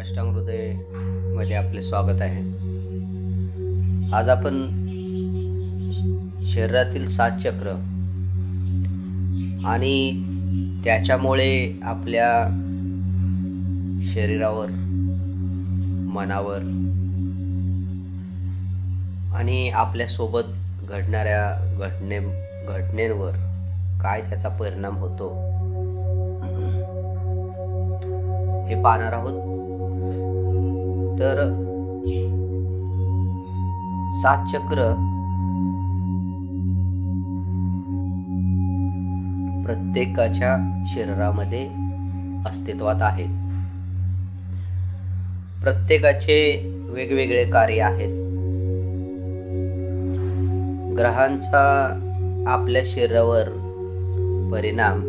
अष्टांग हृदय मध्ये आपले स्वागत आहे। आज आपण शरीरातील 7 चक्र आणि त्याच्यामुळे आपल्या शरीरावर, मनावर आणि आपल्या सोबत घडणाऱ्या घटनेंवर काय त्याचा परिणाम होतो हे पाहणार आहोत। तर 7 चक्र प्रत्येकाच्या शरीरामध्ये अस्तित्वात आहेत। प्रत्येकाचे वेगवेगळे कार्य आहेत। ग्रहांचा आपल्या शरीरावर परिणाम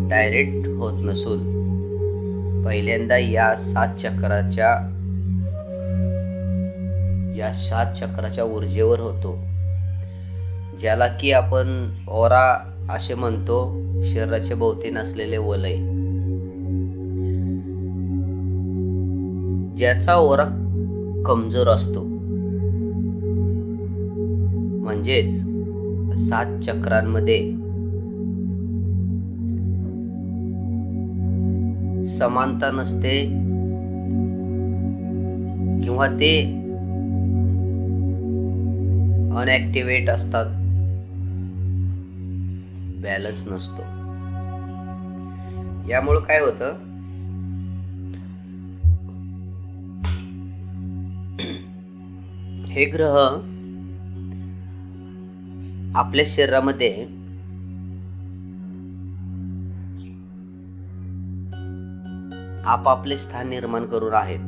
डायरेक्ट होत नसून पहिल्यांदा या 7 चक्राच्या ऊर्जेवर होतो, ज्याला की आपण ओरा असे म्हणतो। शरीराच्या भोवती नसलेले वलय, ज्याचा ओरा कमजोर असतो। म्हणजेच 7 चक्रांमध्ये समानता नसते किंवा ते अनएक्टिवेट असतात, बॅलन्स नसतो। यामुळे काय होतं, हे ग्रह आपल्या शरीरामध्ये आपापले स्थान निर्माण करून आहेत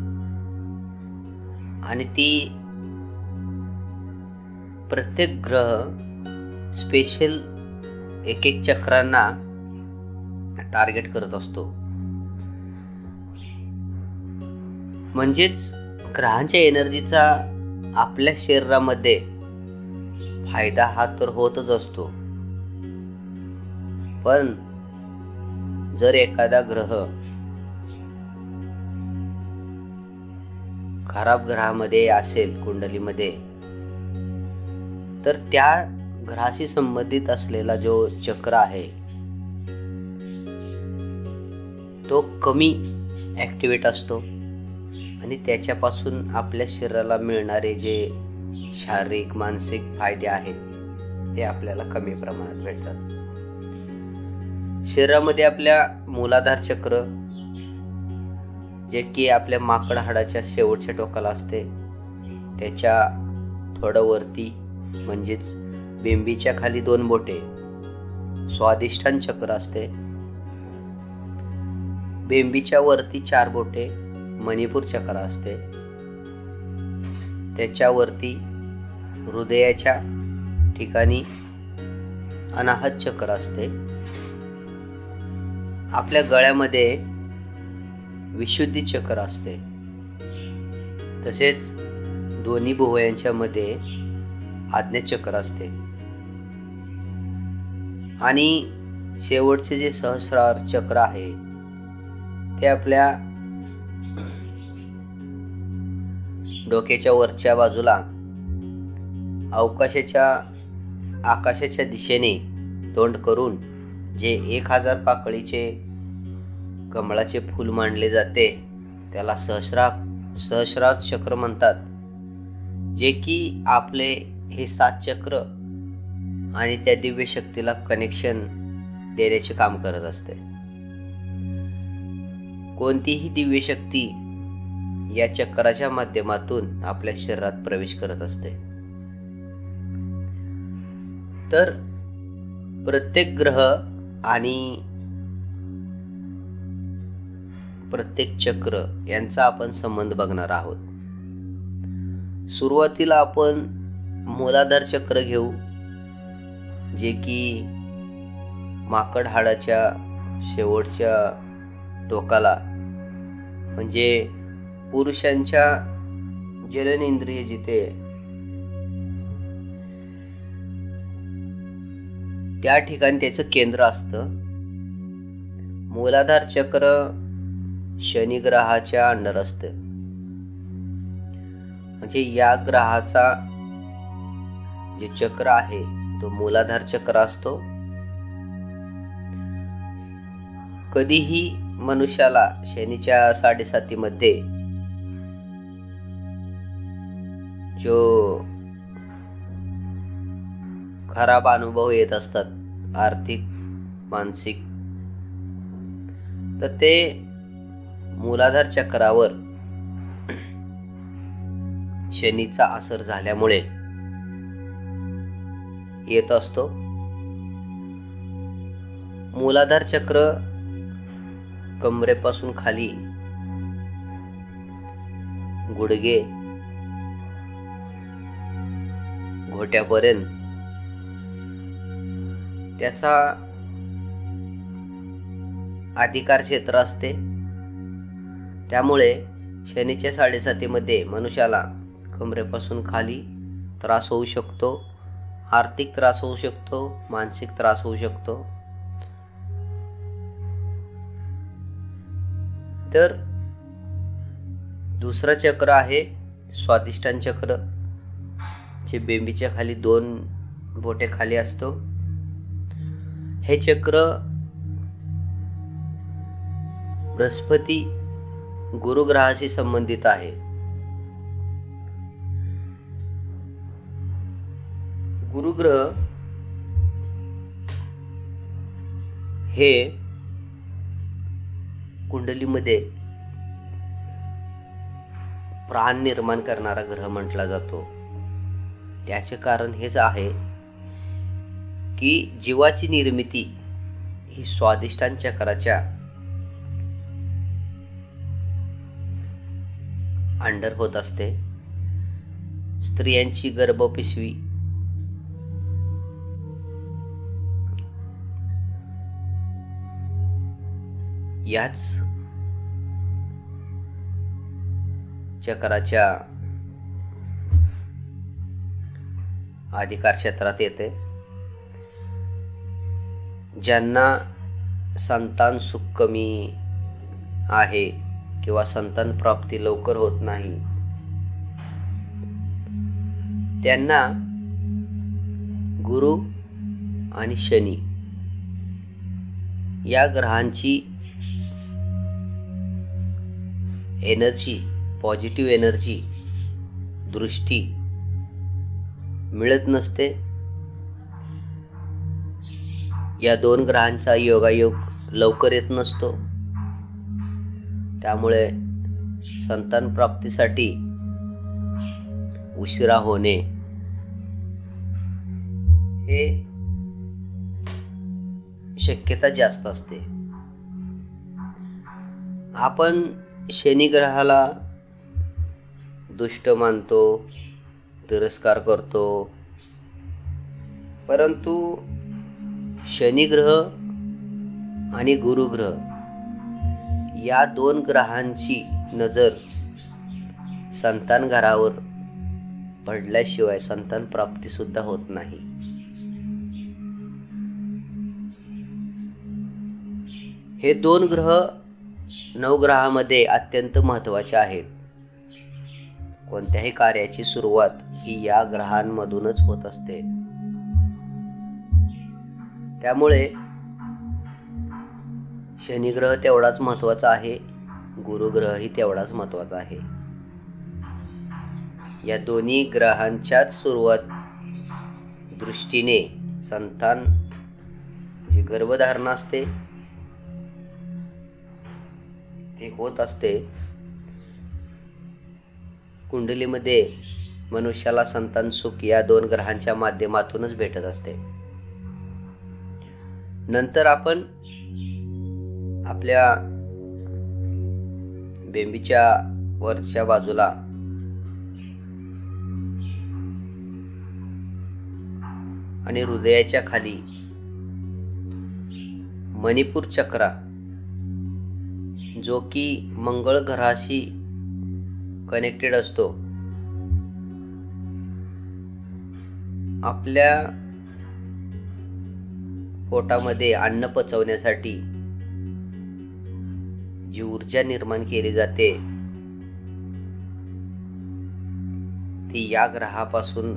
आणि ती प्रत्येक ग्रह स्पेशल एक चक्रांना टार्गेट करत असतो। म्हणजेच ग्रहांच्या एनर्जीचा आपल्या शरीरामध्ये फायदा हा तर होतच असतो, पण जर एखादा ग्रह खराब ग्रहामध्ये असेल कुंडलीमध्ये, तर त्या ग्रहाशी संबंधित असलेला जो चक्र आहे तो कमी ऍक्टिव्हेट असतो आणि त्याच्यापासून आपल्या शरीराला मिळणारे जे शारीरिक मानसिक फायदे आहेत ते आपल्याला कमी प्रमाणात भेटतात। शरीरामध्ये आपल्या मूलाधार चक्र, जे की आपल्या माकड हाडाच्या शेवटच्या टोकाला असते, त्याच्या थोडं वरती म्हणजेच बेंबीच्या खाली 2 बोटे स्वादिष्ठान चक्र असते। बेंबीच्या वरती 4 बोटे मणिपूर चक्र असते। त्याच्यावरती हृदयाच्या ठिकाणी अनाहत चक्र असते। आपल्या गळ्यामध्ये विशुद्धी चक्र असते। तसेच दोन्ही भुवयांच्या मध्ये आज्ञा चक्र असते आणि शेवटचे जे सहस्रार चक्र आहे ते आपल्या डोक्याच्या वरच्या बाजूला आकाशाच्या दिशेने तोंड करून जे 1000 पाकळीचे कमळाचे फूल मांडले जाते त्याला सहस्रार चक्र म्हणतात, जे की आपले हे 7 चक्र आणि त्या दिव्य शक्तीला कनेक्शन देण्याचे काम करत असते। कोणतीही दिव्य शक्ती या चक्राच्या माध्यमातून आपल्या शरीरात प्रवेश करत असते। तर प्रत्येक ग्रह आणि प्रत्येक चक्र यांचा आपण संबंध बघणार आहोत। सुरुवातीला आपण मूलाधार चक्र घेऊ, जे की माकड हाडाच्या शेवटच्या टोकाला, म्हणजे पुरुषांच्या जननेंद्रिय जिथे त्या ठिकाणी त्याचं केंद्र असतं। मूलाधार चक्र शनी ग्रहाच्या अंडर असतं. म्हणजे या ग्रहाचा जे चक्र आहे तो मूलाधार चक्र असतो. कधीही मनुष्याला शनीच्या 7.5 मध्ये जो खराब अनुभव येत असतात आर्थिक मानसिक, तर ते मूलाधार चक्रावर शनीचा असर झाल्यामुळे येत असतो. मूलाधार चक्र कमरेपासून खाली गुडघे घोट्यापर्यंत त्याचा अधिकार क्षेत्र असते. त्यामुळे शनीच्या 7.5 मध्ये मनुष्याला कमरेपासून खाली त्रास होऊ शकतो, आर्थिक त्रास होऊ शकतो, मानसिक त्रास होऊ शकतो. तर दुसरं चक्र आहे स्वादिष्टान चक्र, जे बेंबीच्या खाली 2 बोटे खाली असतो. हे चक्र बृहस्पती गुरुग्रहाशी संबंधित आहे. गुरुग्रह हे कुंडलीमध्ये प्राण निर्माण करणारा ग्रह म्हटला जातो. त्याचे कारण हेच आहे की जीवाची निर्मिती ही स्वादिष्टान चक्राच्या अंडर होत असते. स्त्रियांची गर्भपिशवी याच चक्राच्या अधिकार क्षेत्रात येते. ज्यांना संतान सुख कमी आहे किंवा संतान प्राप्ती लवकर होत नाही, त्यांना गुरु आणि शनी या ग्रहांची एनर्जी, पॉझिटिव्ह एनर्जी, दृष्टी मिळत नसते. या 2 ग्रहांचा योगायोग लवकर येत नसतो. त्यामुळे संतान प्राप्तीसाठी उशिरा होणे हे शक्यता जास्त असते. आपण शनी ग्रहाला दुष्ट मानतो, तिरस्कार करतो, परंतु शनी ग्रह आणि गुरु ग्रह या 2 ग्रहांची नजर संतान घरावर पडल्याशिवाय संतान प्राप्ती सुद्धा होत नाही. हे 2 ग्रह 9 ग्रहामध्ये अत्यंत महत्त्वाचे आहेत. कोणत्याही कार्याची सुरुवात ही या ग्रहांमधूनच होत असते. त्यामुळे शनी ग्रह तेवढाच महत्त्वाचा आहे, गुरुग्रहही तेवढाच महत्त्वाचा आहे. या दोन्ही ग्रहांच्याच सुरुवात दृष्टीने संतान जी गर्भधारणा असते ते होत असते. कुंडलीमध्ये मनुष्याला संतान सुख या 2 ग्रहांच्या माध्यमातूनच भेटत असते. नंतर आपण आपल्या बेंबीच्या वरच्या बाजूला आणि हृदयाच्या खाली मणिपूर चक्र, जो की मंगळ ग्रहाशी कनेक्टेड असतो, आपल्या पोटामध्ये अन्न पचवण्यासाठी जी ऊर्जा निर्माण केली जाते ती या ग्रहापासून,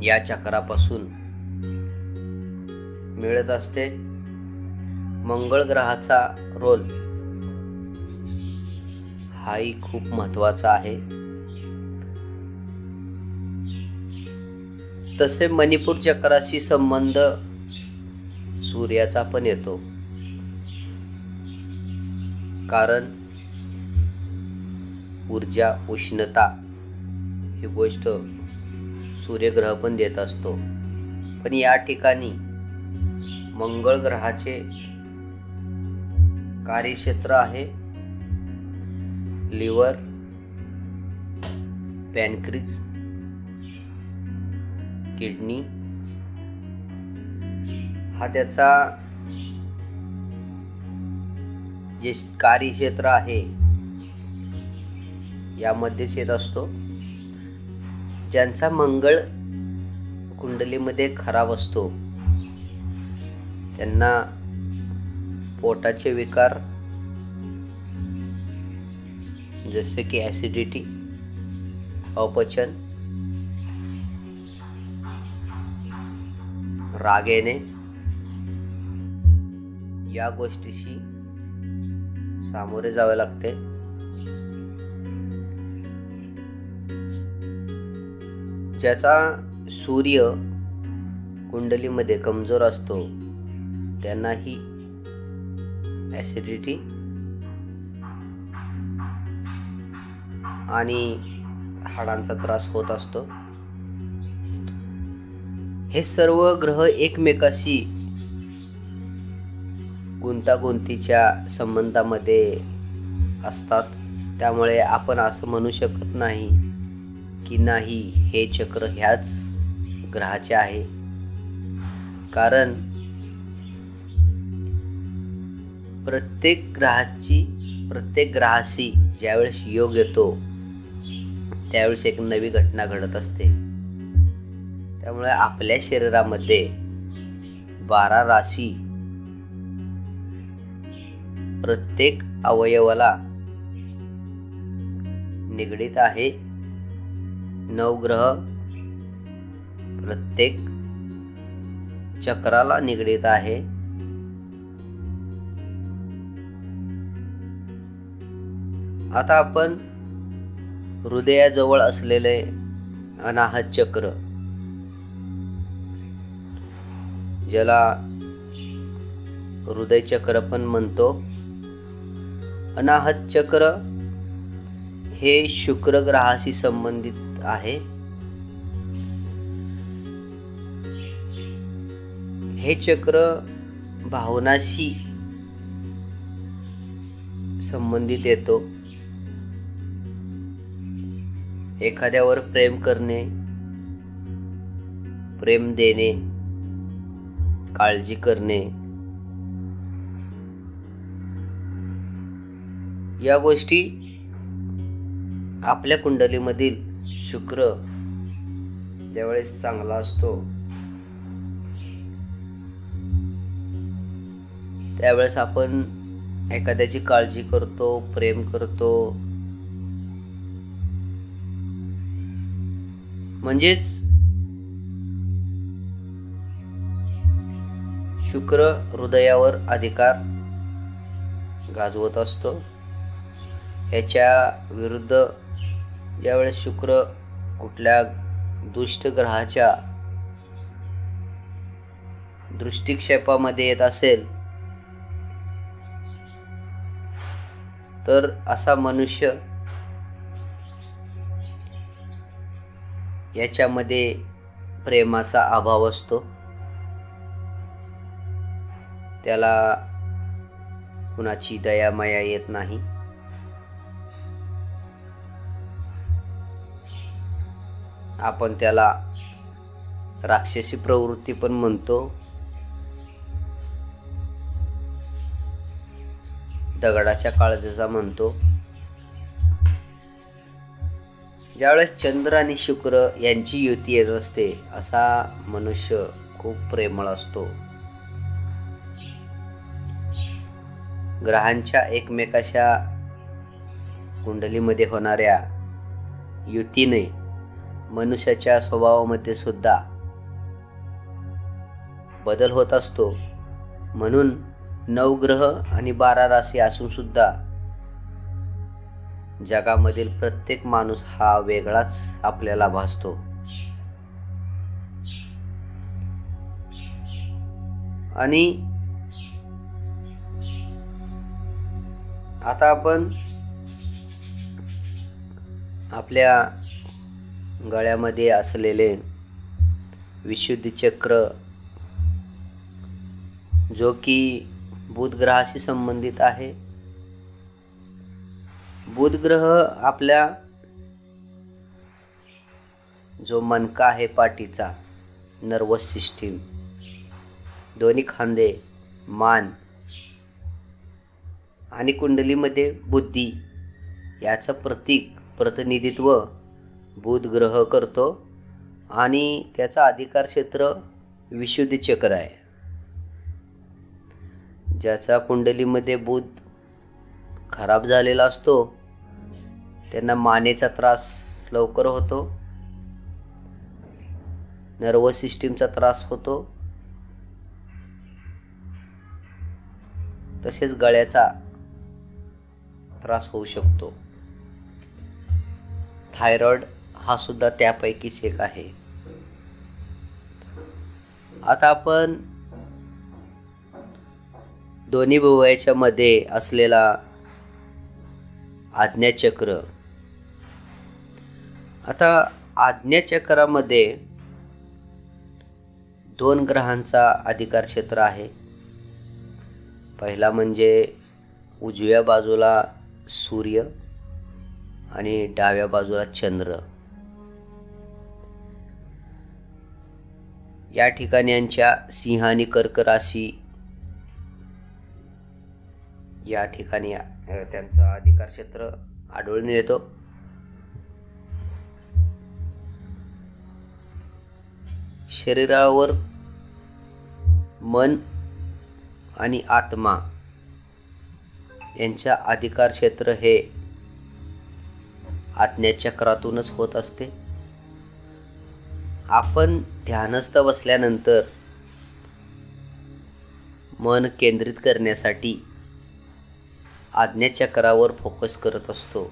या चक्रापासून मिळत असते. मंगळ ग्रहाचा रोल हाही खूप महत्वाचा आहे. तसे मणिपूर चक्राशी संबंध सूर्याचा पण येतो, कारण ऊर्जा, उष्णता ही गोष्ट सूर्यग्रह पण देत असतो. पण या ठिकाणी मंगळ ग्रहाचे कार्यक्षेत्र आहे लिव्हर, पॅनक्रिज, किडनी. हा त्याचा जे कार्यक्षेत्र आहे यामध्येच येत असतो. ज्यांचा मंगळ कुंडलीमध्ये खराब असतो त्यांना पोटाचे विकार जसे की ऍसिडिटी, अपचन, राग येणे या गोष्टीशी सामोरे जावे लागते. ज्याचा सूर्य कुंडलीमध्ये कमजोर असतो त्यांनाही ऍसिडिटी आणि हाडांचा त्रास होत असतो. हे सर्व ग्रह एकमेकाशी गुंतागुंतीच्या संबंधामध्ये असतात. त्यामुळे आपण असं म्हणू शकत नाही की नाही हे चक्र ह्याच ग्रहाचे आहे, कारण प्रत्येक ग्रहाशी ज्यावेळेस योग येतो त्यावेळेस एक नवी घटना घडत असते. त्यामुळे आपल्या शरीरामध्ये 12 राशी प्रत्येक अवयवाला निगडीत आहे. 9 ग्रह प्रत्येक चक्राला निगडीत आहे. आता आपण हृदयाजवळ असलेले अनाहत चक्र, ज्याला हृदय चक्र पण म्हणतो, अनाहत चक्र हे शुक्र ग्रहाशी संबंधित आहे. हे चक्र भावनाशी संबंधित येतो. एखाद्यावर प्रेम करणे, प्रेम देणे, काळजी करणे या गोष्टी आपल्या कुंडलीमधील शुक्र ज्यावेळेस चांगला असतो त्यावेळेस आपण एखाद्याची काळजी करतो, प्रेम करतो. म्हणजेच शुक्र हृदयावर अधिकार गाजवत असतो. याच्या विरुद्ध ज्यावेळेस शुक्र कुठल्या दुष्ट ग्रहाच्या दृष्टिक्षेपामध्ये येत असेल तर असा मनुष्य याच्यामध्ये प्रेमाचा अभाव असतो. त्याला कुणाची दया माया येत नाही. आपण त्याला राक्षसी प्रवृत्ती पण म्हणतो. दगडाच्या काळजाचा म्हणतो. ज्यावेळेस चंद्र आणि शुक्र यांची युती येत असते असा मनुष्य खूप प्रेमळ असतो. ग्रहांच्या एकमेकाच्या कुंडलीमध्ये होणाऱ्या युतीने मनुष्याच्या स्वभावामध्ये सुद्धा बदल होत असतो. म्हणून 9 ग्रह आणि 12 राशी असून सुद्धा जगामधील प्रत्येक माणूस हा वेगळाच आपल्याला भासतो. आणि आता आपण आपल्या गळ्यामध्ये असलेले विशुद्धी चक्र, जो की बुध ग्रहाशी संबंधित आहे. बुध ग्रह आपल्या जो मणका आहे पाठीचा, नर्वस सिस्टीम, दोन्ही खांदे, मान आणि कुंडलीमध्ये बुद्धी याचं प्रतिनिधित्व बुध ग्रह करतो. आणि त्याचा अधिकार क्षेत्र विशुद्धी चक्र आहे. ज्याचा कुंडलीमध्ये बुध खराब झालेला असतो त्यांना मानेचा त्रास लवकर होतो, नर्वस सिस्टीमचा त्रास होतो, तसेच गळ्याचा त्रास होऊ शकतो. थायरॉइड हा सुद्धा त्यापैकीच एक आहे. आता आपण दोन्ही भुवयाच्या मध्ये असलेला आज्ञाचक्र. आता आज्ञाचक्रामध्ये 2 ग्रहांचा अधिकार क्षेत्र आहे. पहिला म्हणजे उजव्या बाजूला सूर्य आणि डाव्या बाजूला चंद्र. या ठिकाणी यांच्या सिंह आणि कर्क राशी या ठिकाणी त्यांचा अधिकार क्षेत्र आढळून येतो. शरीरावर मन आणि आत्मा यांच्या अधिकार क्षेत्र हे आज्ञाचक्रातूनच होत असते. आपण ध्यानस्थ बसल्यानंतर मन केंद्रित करण्यासाठी आज्ञाचक्रावर फोकस करत असतो.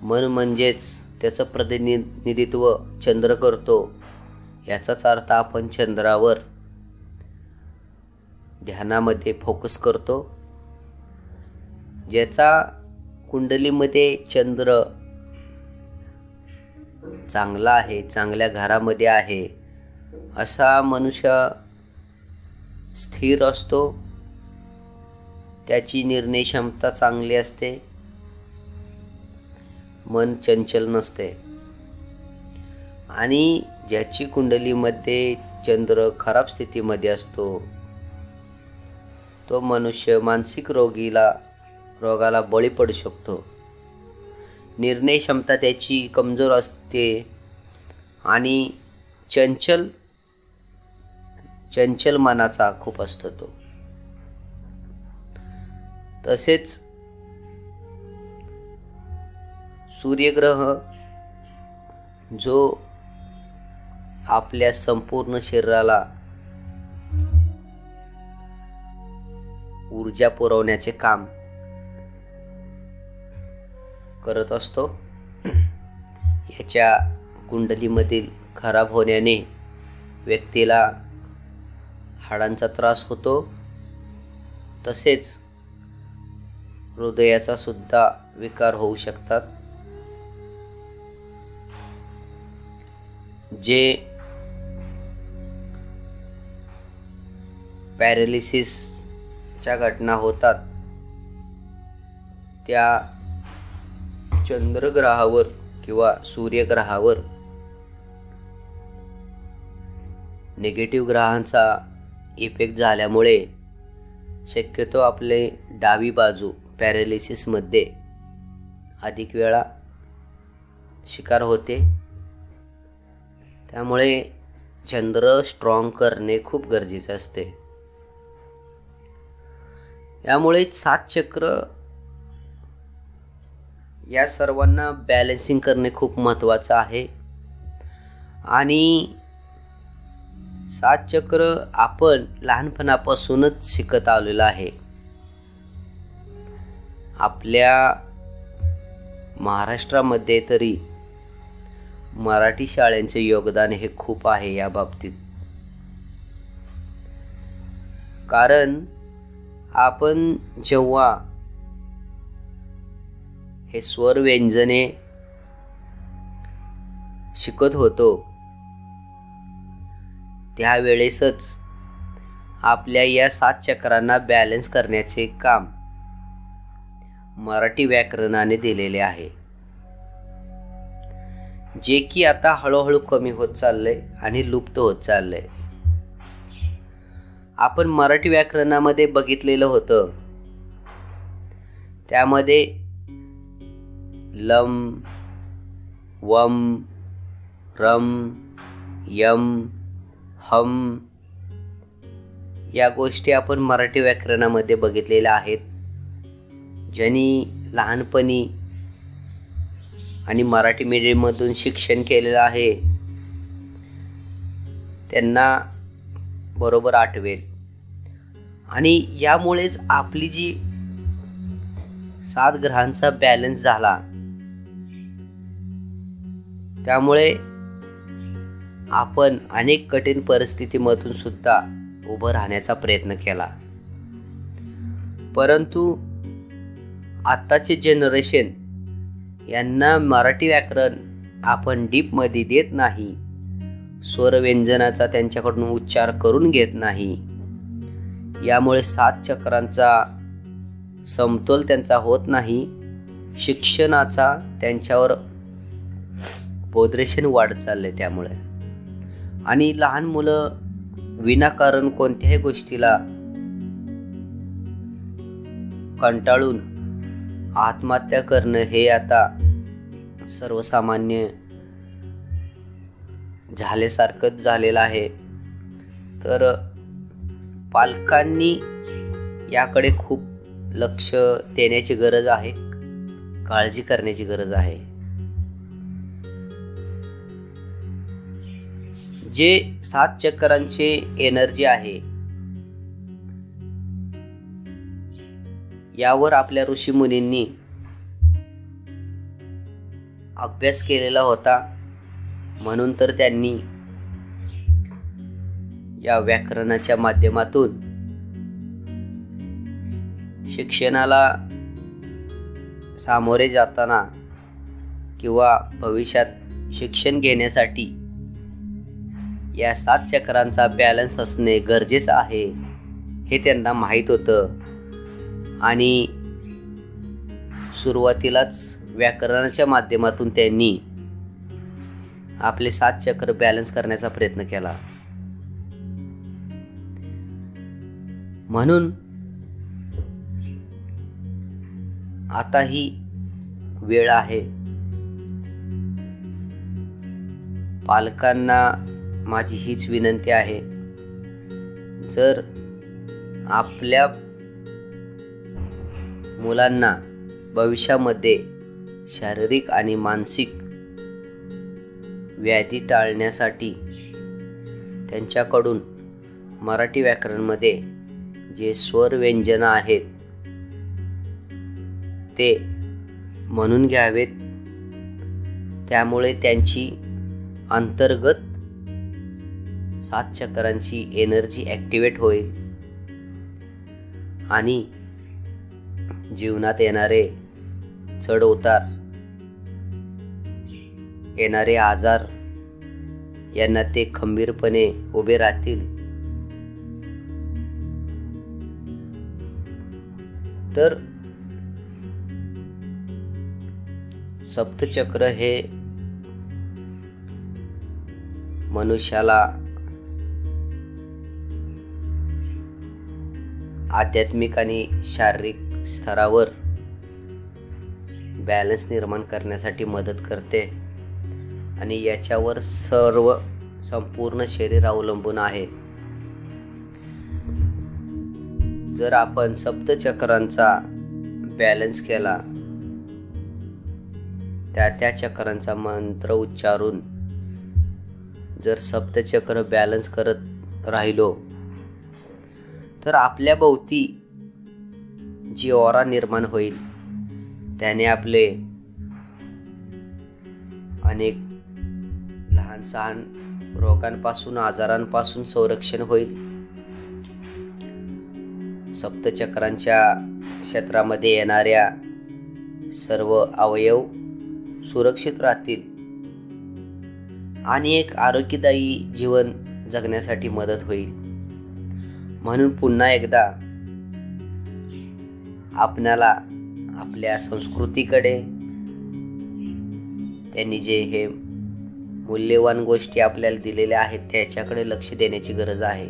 मन म्हणजेच त्याचं प्रतिनिधित्व चंद्र करतो. याचाच अर्थ आपण चंद्रावर ध्यानामध्ये फोकस करतो. ज्याचा कुंडलीमध्ये चंद्र चांगला आहे, चांगल्या घरामध्ये आहे, असा मनुष्य स्थिर असतो. त्याची निर्णय क्षमता चांगली असते, मन चंचल नसते. आणि ज्याची कुंडलीमध्ये चंद्र खराब स्थितीमध्ये असतो तो मनुष्य मानसिक रोगाला बळी पडू शकतो. निर्णय क्षमता त्याची कमजोर असते आणि चंचल मनाचा खूप असतो तो. तसेच सूर्यग्रह जो आपल्या संपूर्ण शरीराला ऊर्जा पुरवण्याचे काम करत असतो. याच्या कुंडलीमधील खराब होण्याने व्यक्तीला हाडांचा त्रास होतो. तसेच हृदयाचा सुद्धा विकार होऊ शकतात. जे पॅरालिसिसच्या घटना होतात त्या चंद्रग्रहावर किंवा सूर्यग्रहावर निगेटिव्ह ग्रहांचा इफेक्ट झाल्यामुळे शक्यतो आपले डावी बाजू पॅरालिसिसमध्ये अधिक वेळा शिकार होते. त्यामुळे चंद्र स्ट्रॉंग करणे खूप गरजेचे असते. यामुळे 7 चक्र या सर्वांना बॅलन्सिंग करणे खूप महत्त्वाचं आहे. आणि 7 चक्र आपण लहानपणापासूनच शिकत आलेलो आहे. आपल्या महाराष्ट्रामध्ये तरी मराठी शाळांचे योगदान हे खूप आहे या बाबतीत. कारण आपण जेव्हा हे स्वर व्यंजने शिकत होतो त्यावेळेसच आपल्या या 7 चक्रांना बॅलन्स करण्याचे काम मराठी व्याकरणाने दिलेले आहे, जे की आता हळूहळू कमी होत चाललंय आणि लुप्त होत चाललंय. आपण मराठी व्याकरणामध्ये बघितलेलं होतं, त्यामध्ये लम, वम, रम, यम, हम या गोष्टी आपण मराठी व्याकरणामध्ये बघितलेल्या आहेत. ज्यांनी लहानपणी आणि मराठी मीडियममधून शिक्षण केलेलं आहे त्यांना बरोबर आठवेल. आणि यामुळेच आपली जी 7 ग्रहांचा बॅलन्स झाला, त्यामुळे आपण अनेक कठीण परिस्थितीमधून सुद्धा उभं राहण्याचा प्रयत्न केला. परंतु आत्ताचे जनरेशन यांना मराठी व्याकरण आपण डीपमध्ये देत नाही, स्वर व्यंजनाचा त्यांच्याकडून उच्चार करून घेत नाही. यामुळे 7 चक्रांचा समतोल त्यांचा होत नाही. शिक्षणाचा त्यांच्यावर बोधरेशन वाढत चालले त्यामुळे. आणि लहान मुलं विनाकारण कोणत्याही गोष्टीला कंटाळून आत्महत्या करणं हे आता सर्वसामान्य झाल्यासारखंच झालेलं आहे. तर पालकांनी याकडे खूप लक्ष देण्याची गरज आहे, काळजी करण्याची गरज आहे. जे 7 चक्रांचे एनर्जी आहे यावर आपल्या ऋषीमुनींनी अभ्यास केलेला होता, म्हणून तर त्यांनी या व्याकरणाच्या माध्यमातून शिक्षणाला सामोरे जाताना किंवा भविष्यात शिक्षण घेण्यासाठी या 7 चक्रांचा बॅलन्स असणे गरजेचं आहे हे त्यांना माहीत होतं. आणि सुरुवातीलाच व्याकरणाच्या माध्यमातून त्यांनी आपले 7 चक्र बॅलन्स करण्याचा प्रयत्न केला. म्हणून आता ही वेळ आहे. पालकांना माझी हीच विनंती आहे, जर आपल्या मुलांना भविष्यामध्ये शारीरिक आणि मानसिक व्याधी टाळण्यासाठी त्यांच्याकडून मराठी व्याकरणमध्ये जे स्वर व्यंजन आहेत ते म्हणून घ्यावेत. त्यामुळे त्यांची अंतर्गत 7 चक्रांची एनर्जी ॲक्टिवेट होईल आणि जीवनात येणारे चढ उतार, येणारे आजार यांना ते खंबीरपणे उभे राहतील. तर सप्तचक्र हे मनुष्याला आध्यात्मिक आणि शारीरिक स्तरावर बॅलन्स निर्माण करण्यासाठी मदत करते आणि याच्यावर संपूर्ण शरीर अवलंबून आहे. जर आपण सप्तचक्रांचा बॅलन्स केला, त्या चक्रांचा मंत्र उच्चारून जर सप्तचक्र बॅलन्स करत राहिलो, तर आपल्या भोवती जी ऑरा निर्माण होईल त्याने आपले अनेक लहान सहान रोगांपासून, आजारांपासून संरक्षण होईल. सप्तचक्रांच्या क्षेत्रामध्ये येणाऱ्या सर्व अवयव सुरक्षित राहतील आणि एक आरोग्यदायी जीवन जगण्यासाठी मदत होईल. म्हणून पुन्हा एकदा आपणाला आपल्या संस्कृतीकडे, त्यांनी जे हे मूल्यवान गोष्टी आपल्याला दिलेल्या आहेत त्याच्याकडे लक्ष देण्याची गरज आहे.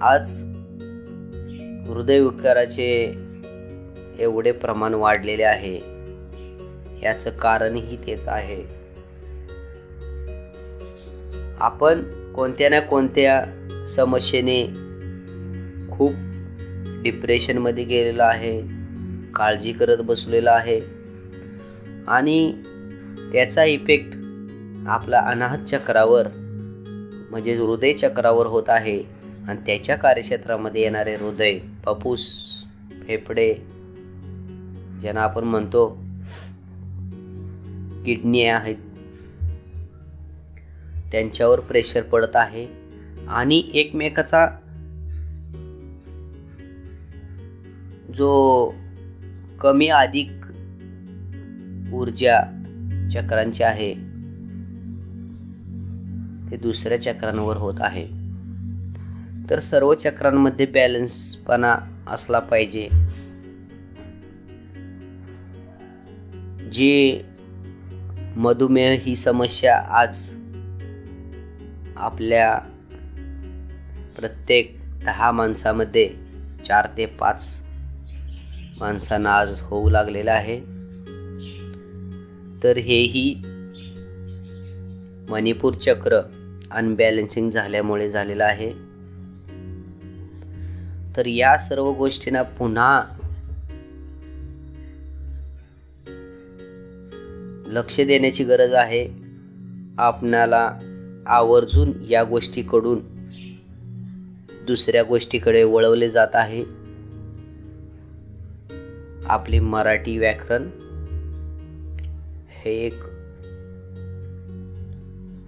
आज हृदयविकाराचे एवढे प्रमाण वाढलेले आहे, याचं कारणही तेच आहे. आपण कोणत्या ना कोणत्या समस्येने खूप डिप्रेशनमध्ये गेलेला आहे, काळजी करत बसलेला आहे आणि त्याचा इफेक्ट आपला अनाहत चक्रावर म्हणजे हृदय चक्रावर होत आहे. आणि त्याच्या कार्यक्षेत्रामध्ये येणारे हृदय, फुफ्फुस, फेफडे, ज्यांना आपण म्हणतो किडनी आहेत, त्यांच्यावर प्रेशर पडत आहे आणि एकमेकाचा जो कमी अधिक ऊर्जा चक्रांची आहे ते दुसऱ्या चक्रांवर होत आहे. तर सर्व चक्रांमध्ये बॅलन्सपणा असला पाहिजे. जी मधुमेह ही समस्या आज आपल्या प्रत्येक 10 माणसामध्ये 4 ते 5 माणसांना आज होऊ लागलेला आहे. तर हेही मणिपूर चक्र अनबॅलन्सिंग झाल्यामुळे झालेलं आहे. तर या सर्व गोष्टींना पुन्हा लक्ष देण्याची गरज आहे. आपणाला आवर्जून या गोष्टीकडून दुसऱ्या गोष्टीकडे वळवले जात आहे. आपले मराठी व्याकरण हे एक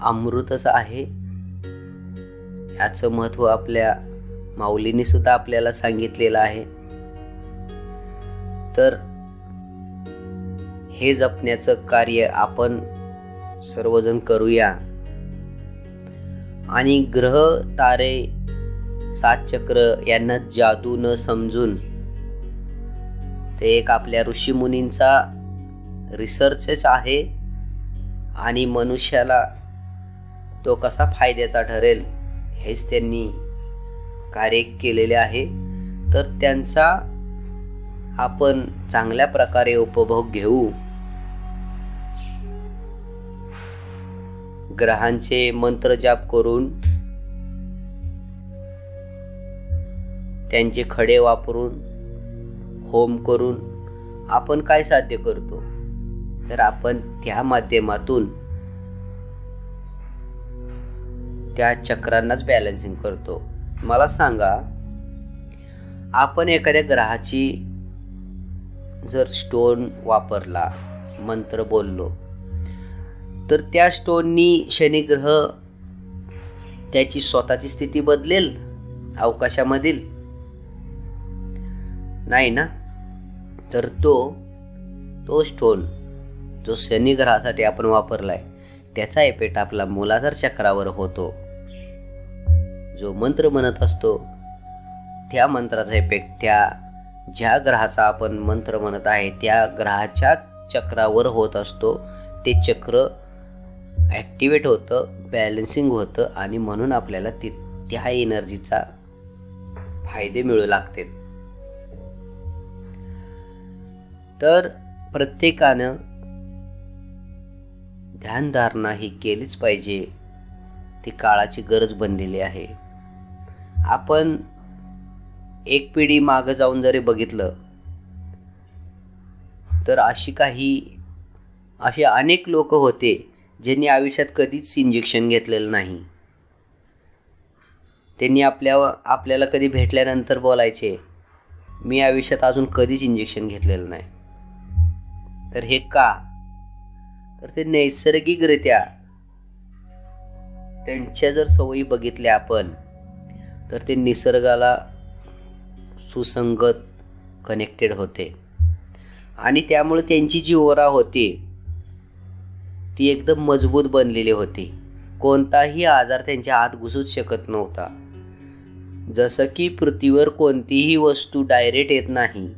अमृतच आहे. याचं महत्त्व आपल्या माऊलींनी सुद्धा आपल्याला सांगितलेलं आहे. तर हे जपण्याचं कार्य आपण सर्वजण करूया आणि ग्रह, तारे, 7 चक्र यांना जादू न समजून, ते एक आपल्या ऋषीमुनींचा रिसर्चच आहे आणि मनुष्याला तो कसा फायद्याचा ठरेल हेच त्यांनी कार्य केलेले आहे. तर त्यांचा आपण चांगल्या प्रकारे उपभोग घेऊ. ग्रहांचे मंत्र जाप करून, त्यांचे खडे वापरून, होम करून आपण काय साध्य करतो, तर आपण त्या माध्यमातून त्या चक्रांनाच बॅलन्सिंग करतो. मला सांगा, आपण एखाद्या ग्रहाची जर स्टोन वापरला, मंत्र बोललो, तर त्या स्टोननी शनिग्रह त्याची स्वतःची स्थिती बदलेल अवकाशामधील? नाही ना. तर तो स्टोन जो शनिग्रहासाठी आपण वापरलाय त्याचा इफेक्ट आपला मूलाधार चक्रावर होतो. जो मंत्र म्हणत असतो त्या मंत्राचा इफेक्ट त्या ज्या ग्रहाचा आपण मंत्र म्हणत आहे त्या ग्रहाच्या चक्रावर होत असतो. ते चक्र ॲक्टिवेट होतं, बॅलन्सिंग होतं आणि म्हणून आपल्याला त्या एनर्जीचा फायदे मिळू लागते. तर प्रत्येकानं ध्यानधारणा ही केलीच पाहिजे. ती काळाची गरज बनलेली आहे. आपण एक पिढी मागं जाऊन जरी बघितलं तर असे अनेक लोक होते ज्यांनी आयुष्यात कधीच इंजेक्शन घेतलेलं नाही. त्यांनी आपल्याला कधी भेटल्यानंतर बोलायचे, मी आयुष्यात अजून कधीच इंजेक्शन घेतलेलं नाही. तर हे का? तर ते नैसर्गिकरित्या त्यांच्या जर सवयी बघितल्या आपण तर ते निसर्गाला सुसंगत कनेक्टेड होते आणि त्यामुळे त्यांची जी ओरा होती ती एकदम मजबूत बनलेली होती. कोणताही आजार त्यांच्या आत घुसूच शकत नव्हता. जसं की पृथ्वीवर कोणतीही वस्तू डायरेक्ट येत नाही,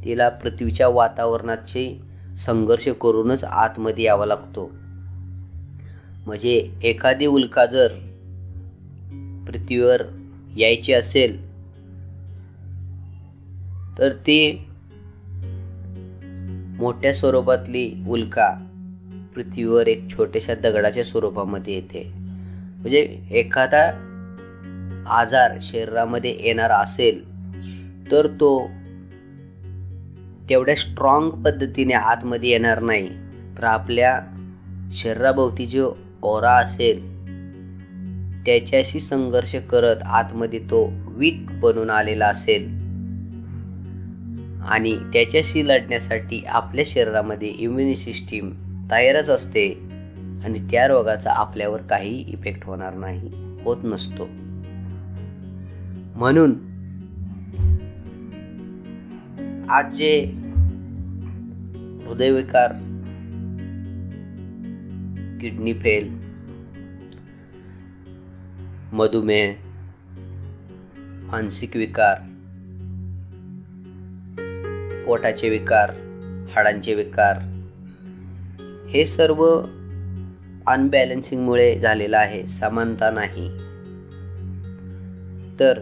तिला पृथ्वीच्या वातावरणाचे संघर्ष करूनच आतमध्ये यावा लागतो. म्हणजे एखादी उल्का जर पृथ्वीवर यायची असेल तर ती मोठ्या स्वरूपातली उल्का पृथ्वीवर एक छोट्याशा दगडाच्या स्वरूपामध्ये येते. म्हणजे एखादा आजार शरीरामध्ये येणार असेल तर तो तेवढ्या स्ट्रॉंग पद्धतीने आतमध्ये येणार नाही, तर आपल्या शरीराभोवती जो ओरा असेल त्याच्याशी संघर्ष करत आतमध्ये तो वीक बनून आलेला असेल आणि त्याच्याशी लढण्यासाठी आपल्या शरीरामध्ये इम्युनी सिस्टीम तयारच असते आणि त्या रोगाचा आपल्यावर काही इफेक्ट होणार नाही, होत नसतो. म्हणून आज जे हृदयविकार, किडनी फेल, मधुमेह, मानसिक विकार, पोटाचे विकार, हाडांचे विकार, हे सर्व अनबॅलन्सिंगमुळे झालेलं आहे, समानता नाही. तर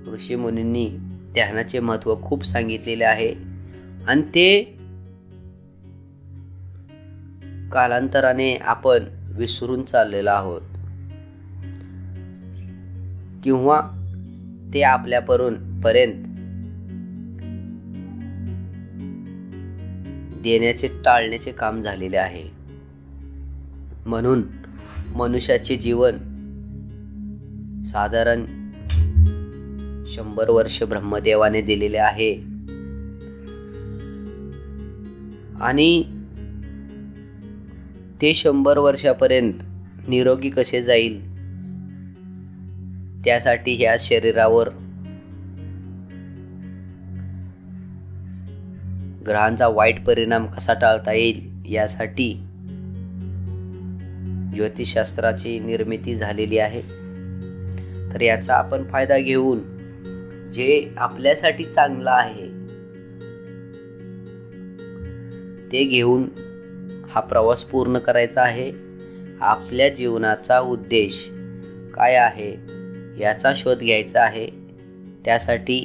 ऋषी मुनींनी ध्यानाचे महत्त्व खूप सांगितलेले आहे आणि ते कालांतराने आपण विसरून चाललेलो आहोत किंवा ते आपल्यापर्यंत देण्याचे टाळण्याचे काम झालेले आहे. म्हणून मनुष्याचे जीवन साधारण 100 वर्ष ब्रह्मदेवाने दिलेले आहे आणि ते 100 वर्षापर्यंत निरोगी कसे जाईल त्यासाठी ह्या शरीरावर ग्रहांचा वाईट परिणाम कसा टाळता येईल यासाठी ज्योतिषशास्त्राची निर्मिती झालेली आहे. तर याचा आपण फायदा घेऊन जे आपल्यासाठी चांगलं आहे ते घेऊन हा प्रवास पूर्ण करायचा आहे. आपल्या जीवनाचा उद्देश काय आहे याचा शोध घ्यायचा आहे. त्यासाठी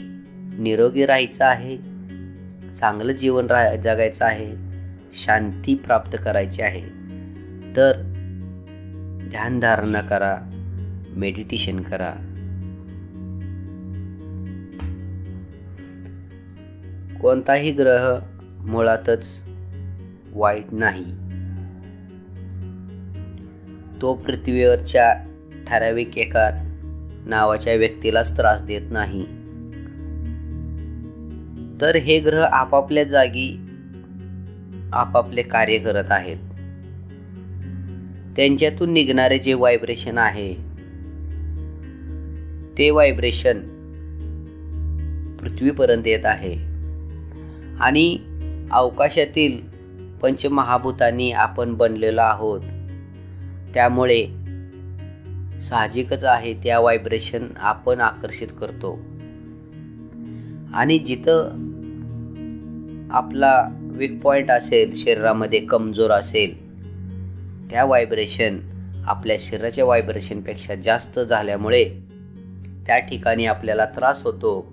निरोगी राहायचं आहे, चांगलं जीवन जगायचं आहे, शांती प्राप्त करायची आहे. तर ध्यानधारणा करा, मेडिटेशन करा. कोणताही ग्रह मुळातच वाईट नाही. तो पृथ्वीवरच्या ठराविक एका नावाच्या व्यक्तीलाच त्रास देत नाही. तर हे ग्रह आपापल्या जागी आपापले कार्य करत आहेत. त्यांच्यातून निघणारे जे व्हायब्रेशन आहे ते व्हायब्रेशन पृथ्वीपर्यंत येत आहे आणि अवकाशातील पंचमहाभूतांनी आपण बनलेलो आहोत. त्यामुळे साहजिकच आहे त्या व्हायब्रेशन आपण आकर्षित करतो आणि जिथं आपला वीक पॉइंट असेल, शरीरामध्ये कमजोर असेल, त्या व्हायब्रेशन आपल्या शरीराच्या व्हायब्रेशनपेक्षा जास्त झाल्यामुळे त्या ठिकाणी आपल्याला त्रास होतो.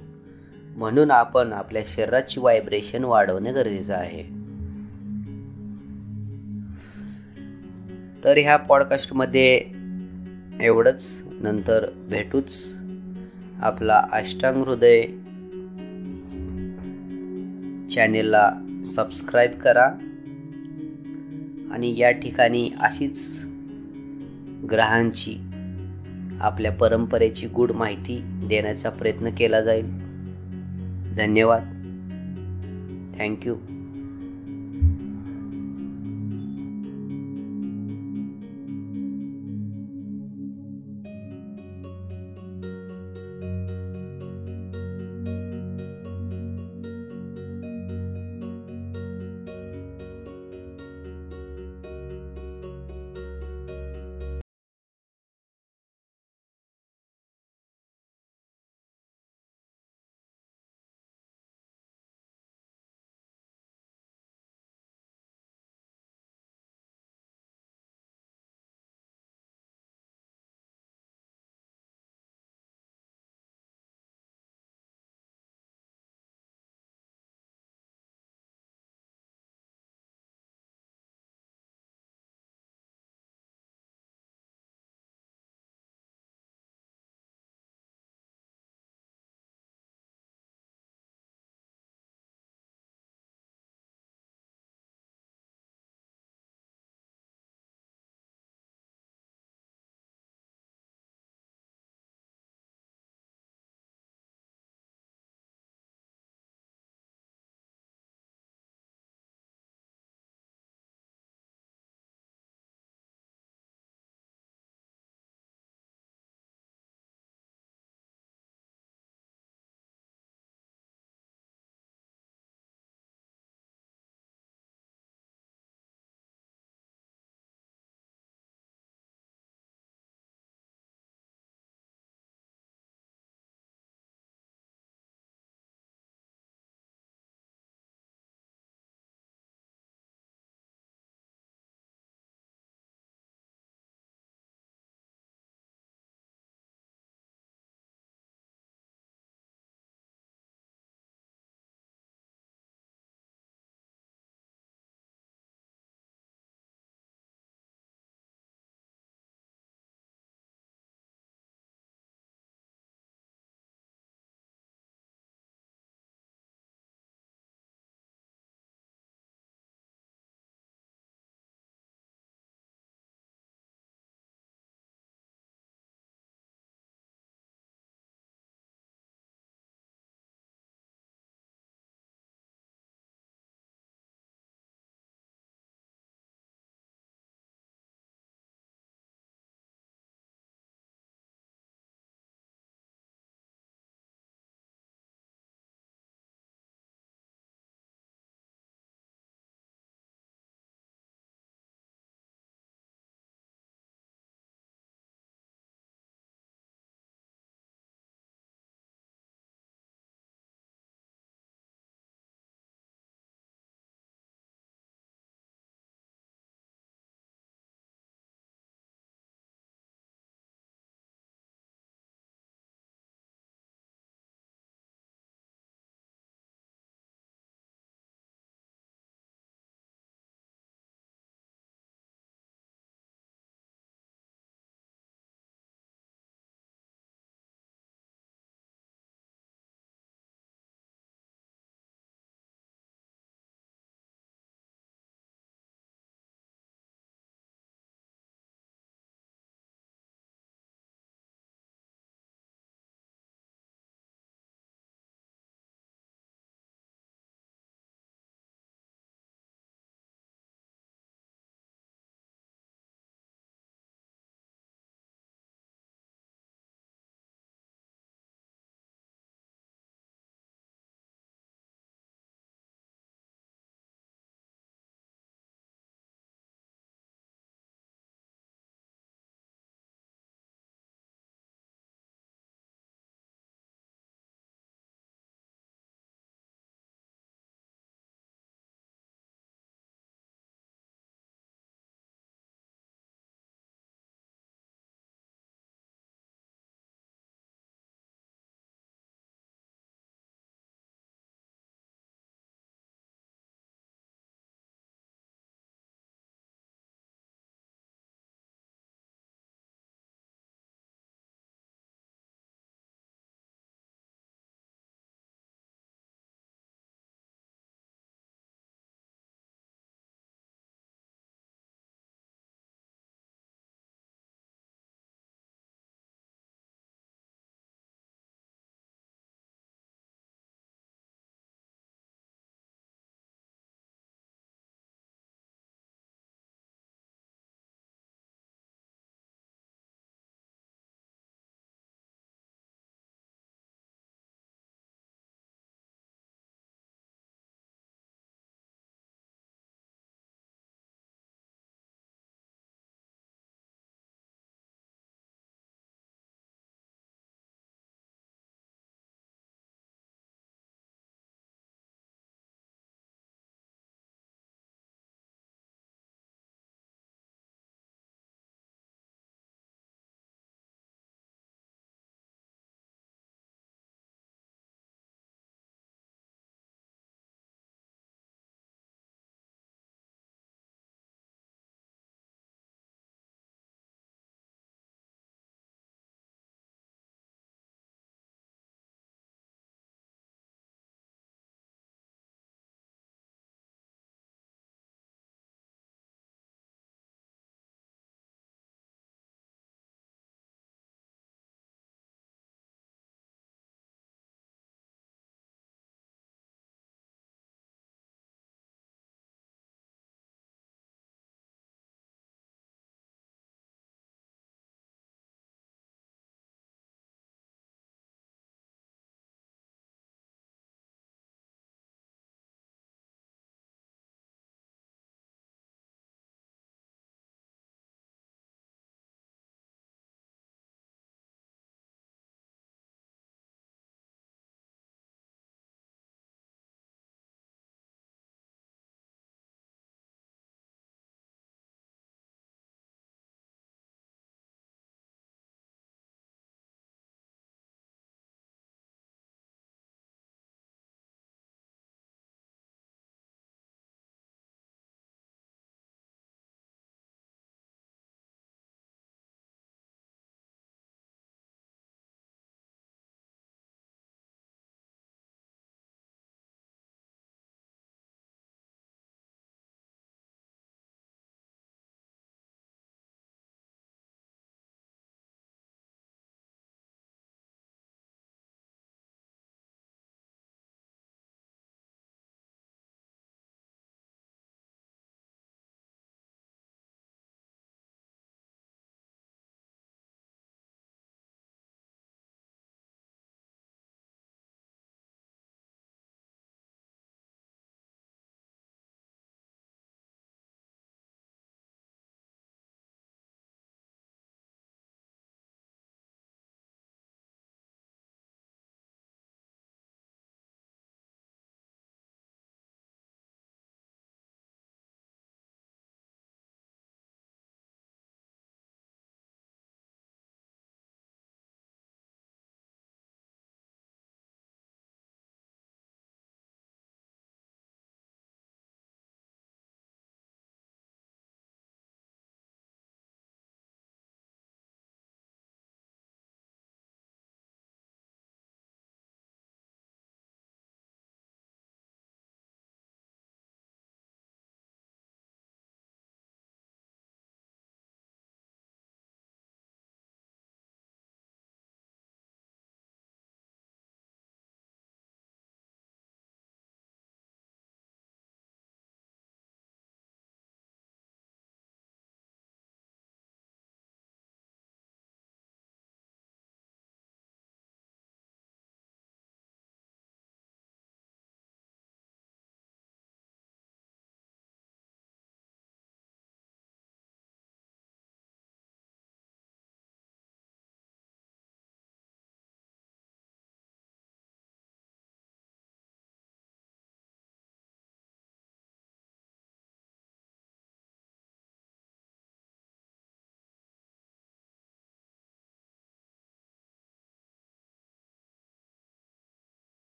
म्हणून आपण आपल्या शरीराची व्हायब्रेशन वाढवणे गरजेचं आहे. तर ह्या पॉडकास्टमध्ये एवढंच. नंतर भेटूच. आपला अष्टांग हृदय चॅनेलला सबस्क्राईब करा आणि या ठिकाणी अशीच ग्रहांची आपल्या परंपरेची गूढ माहिती देण्याचा प्रयत्न केला जाईल. धन्यवाद. थँक्यू.